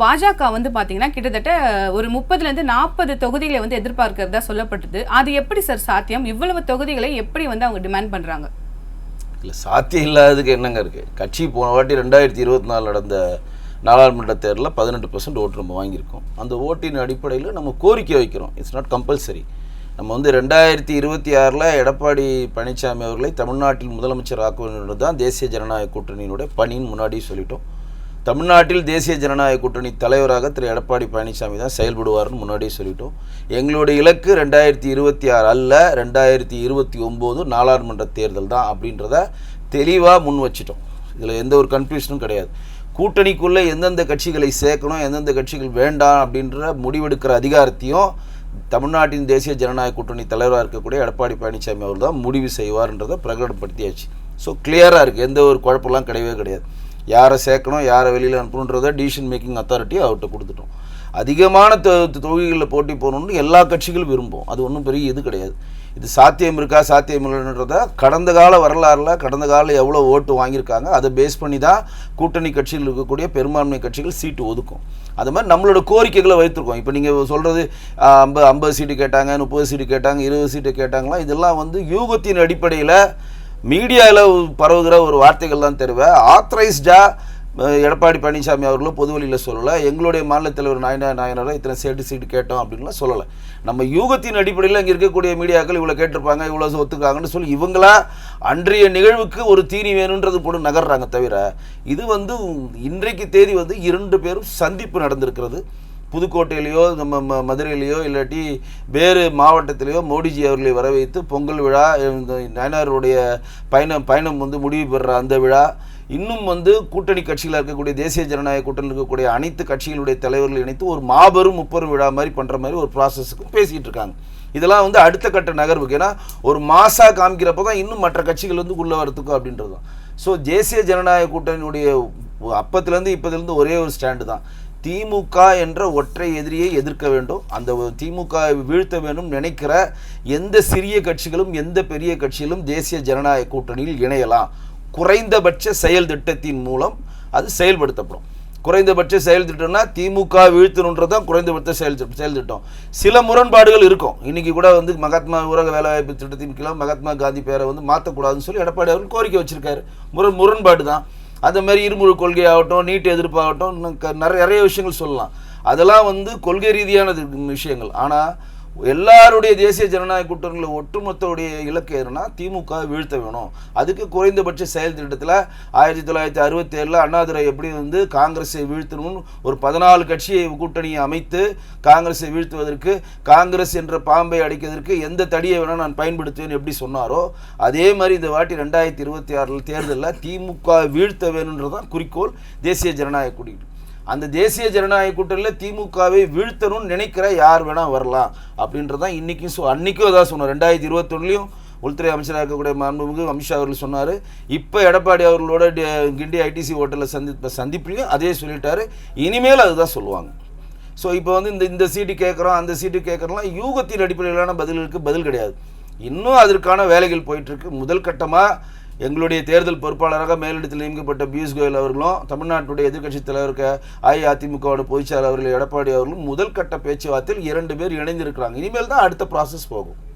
பாஜக வந்து பாத்தீங்கன்னா கிட்டத்தட்ட ஒரு 30ல இருந்து 40 தொகுதிகளை வந்து எதிர்பார்க்கிறதா சொல்லப்பட்டது. அது எப்படி சார் சாத்தியம்? இவ்வளவு தொகுதிகளை எப்படி வந்து அவங்க டிமாண்ட் பண்றாங்க? இல்லை, சாத்தியம் இல்லாததுக்கு என்னங்க இருக்கு? கட்சி போன வாட்டி 2024 நடந்த நாடாளுமன்ற தேர்தலில் 18% ஓட்டு நம்ம வாங்கியிருக்கோம். அந்த ஓட்டின் அடிப்படையில் நம்ம கோரிக்கை வைக்கிறோம். It's not compulsory. நம்ம வந்து 2026 எடப்பாடி பழனிசாமி அவர்களை தமிழ்நாட்டில் முதலமைச்சர் ஆக்க வேண்டும் தான் தேசிய ஜனநாயக கூட்டணியினுடைய பணின்னு முன்னாடி சொல்லிட்டோம். தமிழ்நாட்டில் தேசிய ஜனநாயக கூட்டணி தலைவராக திரு எடப்பாடி பழனிசாமி தான் செயல்படுவார்னு முன்னாடியே சொல்லிட்டோம். எங்களுடைய இலக்கு 2026 அல்ல, 2029 நாடாளுமன்ற தேர்தல் தான் அப்படின்றத தெளிவாக முன் வச்சிட்டோம். இதில் எந்த ஒரு கன்ஃபியூஷனும் கிடையாது. கூட்டணிக்குள்ளே எந்தெந்த கட்சிகளை சேர்க்கணும், எந்தெந்த கட்சிகள் வேண்டாம் அப்படின்ற முடிவெடுக்கிற அதிகாரத்தையும் தமிழ்நாட்டின் தேசிய ஜனநாயக கூட்டணி தலைவராக இருக்கக்கூடிய எடப்பாடி பழனிசாமி அவர் தான் முடிவு செய்வார்ன்றதை பிரகடனப்படுத்தியாச்சு. ஸோ கிளியராக இருக்குது, எந்த ஒரு குழப்பம்லாம் கிடையவே கிடையாது. யாரை சேர்க்கணும், யாரை வெளியில் அனுப்பணுன்றதை டிசிஷன் மேக்கிங் அத்தாரிட்டி அவர்கிட்ட கொடுத்துட்டோம். அதிகமான தொகுதிகளில் போட்டி போகணுன்னு எல்லா கட்சிகளும் விரும்பும். அது ஒன்றும் பெரிய இது கிடையாது. இது சாத்தியம் இருக்கா சாத்தியம் இல்லைன்றத கடந்த கால வரலாறில் கடந்த காலம் எவ்வளோ ஓட்டு வாங்கியிருக்காங்க அதை பேஸ் பண்ணி தான் கூட்டணி கட்சிகள் இருக்கக்கூடிய பெரும்பான்மை கட்சிகள் சீட்டு ஒதுக்கும். அது மாதிரி நம்மளோட கோரிக்கைகளை வைத்திருக்கோம். இப்போ நீங்கள் சொல்கிறது 50 சீட்டு கேட்டாங்க, 30 சீட்டு கேட்டாங்க, 20 சீட்டு கேட்டாங்களா, இதெல்லாம் வந்து யூகத்தின் அடிப்படையில் மீடியாவில் பரவுகிற ஒரு வார்த்தைகள் தான் தெரியும். ஆத்தரைஸ்டாக எடப்பாடி பழனிசாமி அவர்களும் பொதுவெளியில் சொல்லலை. எங்களுடைய மாநில தலைவர் நாயனாரை இத்தனை சீட்டு கேட்டோம் அப்படின்லாம் சொல்லலை. நம்ம யூகத்தின் அடிப்படையில் இங்கே இருக்கக்கூடிய மீடியாக்கள் இவ்வளோ கேட்டிருப்பாங்க, இவ்வளோ ஒத்துக்காங்கன்னு சொல்லி இவங்களா அன்றைய நிகழ்வுக்கு ஒரு தீனி வேணுன்றது போட்டு நகர்றாங்க. தவிர இது வந்து இன்றைக்கு தேதி வந்து 2 பேரும் சந்திப்பு நடந்திருக்கிறது. புதுக்கோட்டையிலையோ நம்ம மதுரையிலையோ இல்லாட்டி வேறு மாவட்டத்திலேயோ மோடிஜி அவர்களை வரவைத்து பொங்கல் விழா, நயனாருடைய பயணம் வந்து முடிவு பெறுற அந்த விழா, இன்னும் வந்து கூட்டணி கட்சியில் இருக்கக்கூடிய தேசிய ஜனநாயக கூட்டணியில் இருக்கக்கூடிய அனைத்து கட்சிகளுடைய தலைவர்கள் இணைத்து ஒரு மாபெரும் 30 விழா மாதிரி பண்ணுற மாதிரி ஒரு ப்ராசஸுக்கும் பேசிகிட்டு இருக்காங்க. இதெல்லாம் வந்து அடுத்த கட்ட நகர்வுக்கு, ஏன்னா ஒரு மாசாக காமிக்கிறப்போ தான் இன்னும் மற்ற கட்சிகள் வந்து உள்ளே வரத்துக்கும் அப்படின்றது தான். ஸோ தேசிய ஜனநாயக கூட்டணியுடைய அப்பத்துலேருந்து இப்போதுலேருந்து ஒரே ஒரு ஸ்டாண்டு தான், திமுக என்ற ஒற்றை எதிரியை எதிர்க்க வேண்டும். அந்த திமுகவை வீழ்த்த வேண்டும் நினைக்கிற எந்த சிறிய கட்சிகளும் எந்த பெரிய கட்சிகளும் தேசிய ஜனநாயக கூட்டணியில் இணையலாம். குறைந்தபட்ச செயல் திட்டத்தின் மூலம் அது செயல்படுத்தப்படும். குறைந்தபட்ச செயல் திட்டம்னா திமுக வீழ்த்தணுன்றதான் குறைந்தபட்ச செயல் திட்டம். சில முரண்பாடுகள் இருக்கும். இன்றைக்கி கூட வந்து மகாத்மா ஊரக வேலைவாய்ப்பு திட்டத்தின் கீழே மகாத்மா காந்தி பேரை வந்து மாற்றக்கூடாதுன்னு சொல்லி எடப்பாடி அவர்கள் கோரிக்கை வச்சுருக்காரு. முரண்பாடு தான். அந்த மாதிரி இருமொழி கொள்கையாகட்டும், நீட் எதிர்ப்பாகட்டும், நிறைய விஷயங்கள் சொல்லலாம். அதெல்லாம் வந்து கொள்கை ரீதியான விஷயங்கள். ஆனால் எல்லாருடைய தேசிய ஜனநாயக கூட்டணியில் ஒட்டுமொத்தவுடைய இலக்கு எதுனா திமுக வீழ்த்த வேணும். அதுக்கு குறைந்தபட்ச செயல் திட்டத்தில் 1967 அண்ணாதுரை எப்படி வந்து காங்கிரஸை வீழ்த்தணும்னு ஒரு 14 கட்சியை கூட்டணியை அமைத்து காங்கிரஸை வீழ்த்துவதற்கு, காங்கிரஸ் என்ற பாம்பை அடிக்கிறதுக்கு எந்த தடியை வேணால் நான் பயன்படுத்துவேன் எப்படி சொன்னாரோ, அதே மாதிரி இந்த வாட்டி 2026 தேர்தலில் திமுக வீழ்த்த வேணுன்றதான் குறிக்கோள் தேசிய ஜனநாயக கூட்டணி. அந்த தேசிய ஜனநாயக கூட்டணியில் திமுகவை வீழ்த்தணும்னு நினைக்கிற யார் வேணால் வரலாம் அப்படின்றதான் இன்றைக்கும் அன்றைக்கும் அதான் சொன்னார். 2021 உள்துறை அமைச்சராக இருக்கக்கூடிய மாண்புமிகு அமித்ஷா அவர்கள் சொன்னார். இப்போ எடப்பாடி அவர்களோட கிண்டி ஐடிசி ஹோட்டலில் சந்திப்புலையும் அதே சொல்லிட்டாரு. இனிமேல் அதுதான் சொல்லுவாங்க. ஸோ இப்போ வந்து இந்த சீட்டு கேட்குறோம், அந்த சீட்டு கேட்குறோம்லாம் யூகத்தின் அடிப்படையிலான பதில் கிடையாது. இன்னும் அதற்கான வேலைகள் போயிட்டுருக்கு. முதல் கட்டமாக எங்களுடைய தேர்தல் பொறுப்பாளராக மேலிடத்தில் நியமிக்கப்பட்ட பியூஷ் கோயல் அவர்களும் தமிழ்நாட்டுடைய எதிர்க்கட்சி தலைவருக்கு அஇஅதிமுகவோட பொதுச்செயலாளர் அவர்கள் எடப்பாடி அவர்களும் முதல் கட்ட பேச்சுவார்த்தையில் 2 பேர் இணைந்திருக்கிறாங்க. இனிமேல் தான் அடுத்த ப்ராசஸ் போகும்.